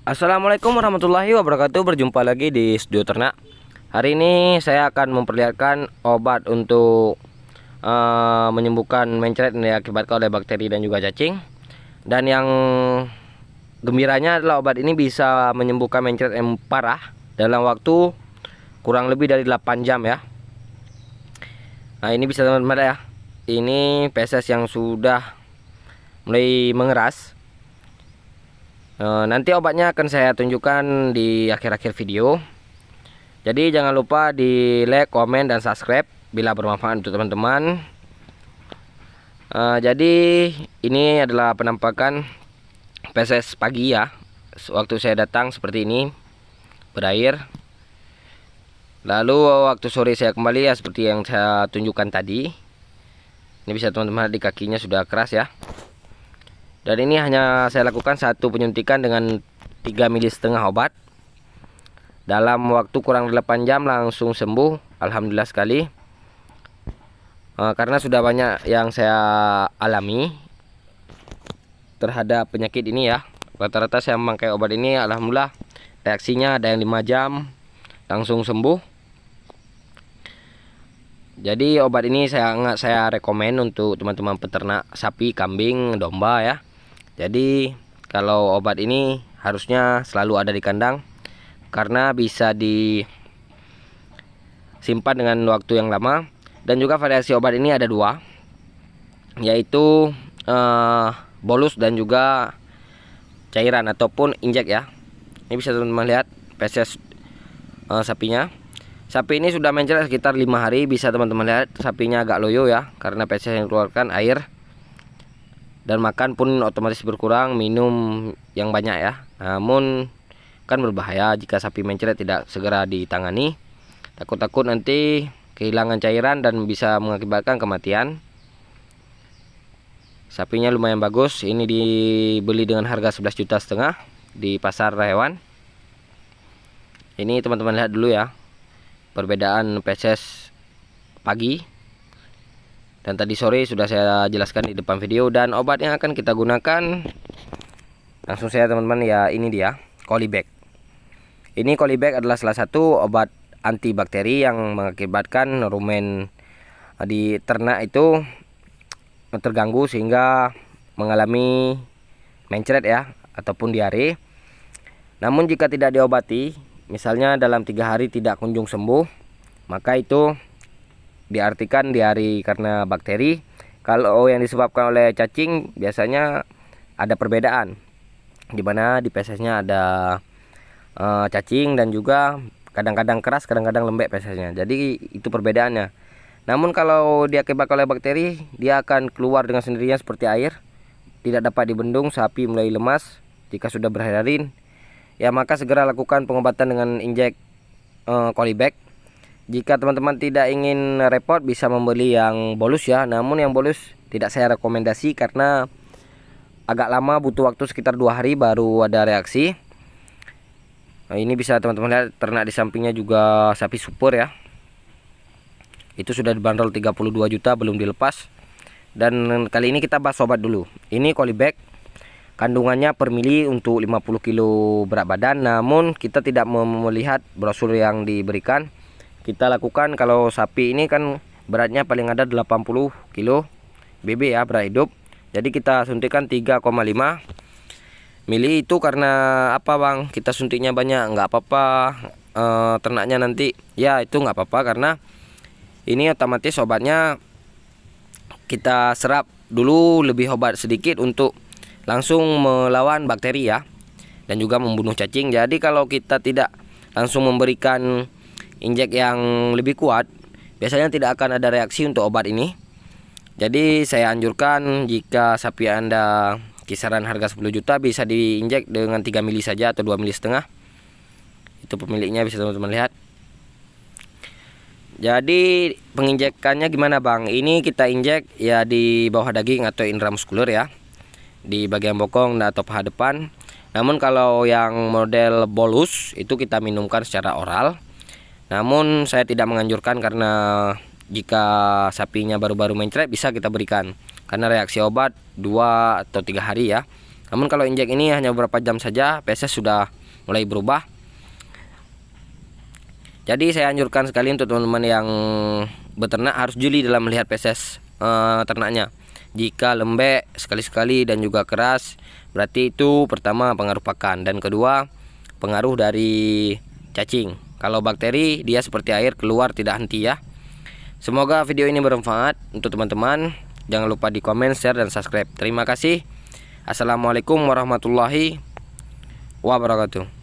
Assalamualaikum warahmatullahi wabarakatuh. Berjumpa lagi di Studio Ternak. Hari ini saya akan memperlihatkan obat untuk menyembuhkan mencret yang diakibatkan oleh bakteri dan juga cacing. Dan yang gembiranya adalah obat ini bisa menyembuhkan mencret yang parah dalam waktu kurang lebih dari 8 jam ya. Nah, ini bisa teman-teman ya. Ini feses yang sudah mulai mengeras. Nanti obatnya akan saya tunjukkan di akhir-akhir video. Jadi jangan lupa di like, komen, dan subscribe bila bermanfaat untuk teman-teman. Jadi ini adalah penampakan feses pagi ya. Waktu saya datang seperti ini, berair. Lalu waktu sore saya kembali ya seperti yang saya tunjukkan tadi. Ini bisa teman-teman di kakinya sudah keras ya. Dan ini hanya saya lakukan satu penyuntikan dengan 3,5 mili obat. Dalam waktu kurang 8 jam langsung sembuh. Alhamdulillah sekali. Karena sudah banyak yang saya alami terhadap penyakit ini ya. Rata-rata saya memakai obat ini, alhamdulillah reaksinya ada yang 5 jam langsung sembuh. Jadi obat ini saya rekomen untuk teman-teman peternak sapi, kambing, domba ya. Jadi kalau obat ini harusnya selalu ada di kandang karena bisa disimpan dengan waktu yang lama. Dan juga variasi obat ini ada dua, yaitu bolus dan juga cairan ataupun injek ya. Ini bisa teman-teman lihat feses sapinya. Sapi ini sudah mencret sekitar 5 hari. Bisa teman-teman lihat sapinya agak loyo ya, karena feses yang keluarkan air. Dan makan pun otomatis berkurang, minum yang banyak ya. Namun kan berbahaya jika sapi mencret tidak segera ditangani. Takut-takut nanti kehilangan cairan dan bisa mengakibatkan kematian. Sapinya lumayan bagus. Ini dibeli dengan harga 11,5 juta di pasar hewan. Ini teman-teman lihat dulu ya perbedaan feses pagi dan tadi sore sudah saya jelaskan di depan video. Dan obat yang akan kita gunakan langsung saya teman-teman ya, ini dia Colibac. Ini Colibac adalah salah satu obat antibakteri yang mengakibatkan rumen di ternak itu terganggu sehingga mengalami mencret ya ataupun diare. Namun jika tidak diobati, misalnya dalam 3 hari tidak kunjung sembuh, maka itu diartikan diare karena bakteri. Kalau yang disebabkan oleh cacing biasanya ada perbedaan, dimana di fesesnya ada cacing dan juga kadang-kadang keras, kadang-kadang lembek fesesnya. Jadi itu perbedaannya. Namun kalau diakibatkan oleh bakteri, dia akan keluar dengan sendirinya seperti air, tidak dapat dibendung. Sapi mulai lemas. Jika sudah berhari-hari ya, maka segera lakukan pengobatan dengan injek Colibac. Jika teman-teman tidak ingin repot, bisa membeli yang bolus ya. Namun yang bolus tidak saya rekomendasi karena agak lama, butuh waktu sekitar 2 hari baru ada reaksi. Nah, ini bisa teman-teman lihat ternak di sampingnya juga sapi super ya. Itu sudah dibanderol 32 juta belum dilepas. Dan kali ini kita bahas obat dulu. Ini Colibac. Kandungannya per mili untuk 50 kilo berat badan. Namun kita tidak melihat brosur yang diberikan. Kita lakukan kalau sapi ini kan beratnya paling ada 80 kilo BB ya, berat hidup. Jadi kita suntikan 3,5 mili. Itu karena apa bang? Kita suntiknya banyak, nggak apa-apa ternaknya nanti. Ya itu nggak apa-apa karena ini otomatis obatnya kita serap dulu lebih obat sedikit untuk langsung melawan bakteri ya, dan juga membunuh cacing. Jadi kalau kita tidak langsung memberikan injek yang lebih kuat, biasanya tidak akan ada reaksi untuk obat ini. Jadi saya anjurkan jika sapi Anda kisaran harga 10 juta bisa diinjek dengan 3 mili saja atau 2,5 mili. Itu pemiliknya bisa teman-teman lihat. Jadi penginjekannya gimana bang? Ini kita injek ya di bawah daging atau indera muskuler ya, di bagian bokong atau paha depan. Namun kalau yang model bolus itu kita minumkan secara oral. Namun saya tidak menganjurkan karena jika sapinya baru-baru mencret bisa kita berikan karena reaksi obat 2 atau 3 hari ya. Namun kalau injek ini hanya beberapa jam saja feses sudah mulai berubah. Jadi saya anjurkan sekali untuk teman-teman yang beternak harus jeli dalam melihat feses ternaknya. Jika lembek sekali-sekali dan juga keras, berarti itu pertama pengaruh pakan, dan kedua pengaruh dari cacing. Kalau bakteri dia seperti air, keluar tidak henti ya. Semoga video ini bermanfaat untuk teman-teman. Jangan lupa di komen, share, dan subscribe. Terima kasih. Assalamualaikum warahmatullahi wabarakatuh.